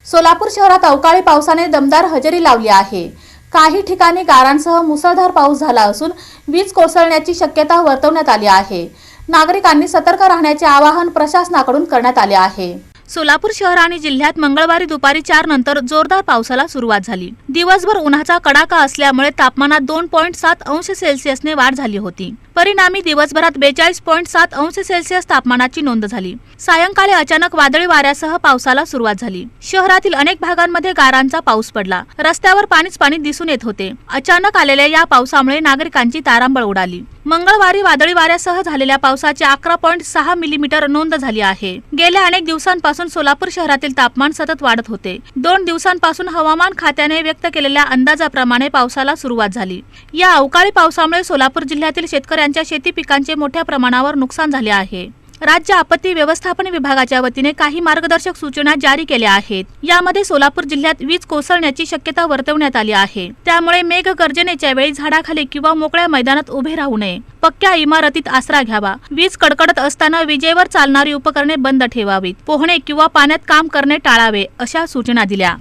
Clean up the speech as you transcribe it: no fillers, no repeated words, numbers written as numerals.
सोलापूर शहरात अवकाळी पावसाने दमदार हजेरी लावली आहे। काही ठिकाणी गारांसह मुसळधार पाऊस झाला असून वीज कोसळण्याची शक्यता वर्तवण्यात आली आहे। नागरिकांनी सतर्क राहण्याचे आवाहन प्रशासनाकडून करण्यात आले आहे। सोलापूर शहर आणि जिल्ह्यात मंगळवारी दुपारी 4 नंतर जोरदार पावसाला सुरुवात झाली। दिवसभर उन्हाचा कडाका असल्यामुळे तापमानात 2.7 अंश सेल्सिअसने वाढ झाली होती। परिणामी दिवसभरात 42.7 अंश सेल्सिअस तापमानाची नोंद झाली। सायंकाळी अचानक वादळी वाऱ्यासह पावसाला सुरुवात झाली। शहरातील अनेक भागांमध्ये गारांचा पाऊस पडला। रस्त्यावर पाणीच पाणी दिसून येत होते। अचानक आलेल्या या पावसामुळे नागरिकांची तारांबळ उडाली। मंगळवारी वादळी वाऱ्यासह झालेल्या पावसाची 11.6 मिलीमीटर नोंद झाली आहे। गेल्या अनेक दिवसांपासून सोलापूर शहरातील तापमान सतत वाढत होते। 2 दिवसांपासून हवामान खात्याने व्यक्त केलेल्या अंदाजाप्रमाणे पावसाला सुरुवात झाली। या अवकाळी पावसामुळे सोलापूर जिल्ह्यातील शेतकऱ्यांच्या शेती पिकांचे मोठ्या प्रमाणावर नुकसान झाले आहे। राज्य आपत्ती व्यवस्थापन विभागाच्या वतीने काही मार्गदर्शक सूचना जारी केल्या आहेत। यामध्ये सोलापूर जिल्ह्यात वीज कोसळण्याची शक्यता वर्तवण्यात आली आहे। त्यामुळे मेघगर्जनेच्या वेळी झाडाखाली किंवा मोकळ्या मैदानात उभे राहू नये। पक्क्या इमारतीत आसरा घ्यावा। वीज कडकडत असताना विजेवर चालणारी उपकरणे बंद ठेवावीत। पोहणे किंवा पाण्यात काम करणे टाळावे अशा सूचना दिल्या।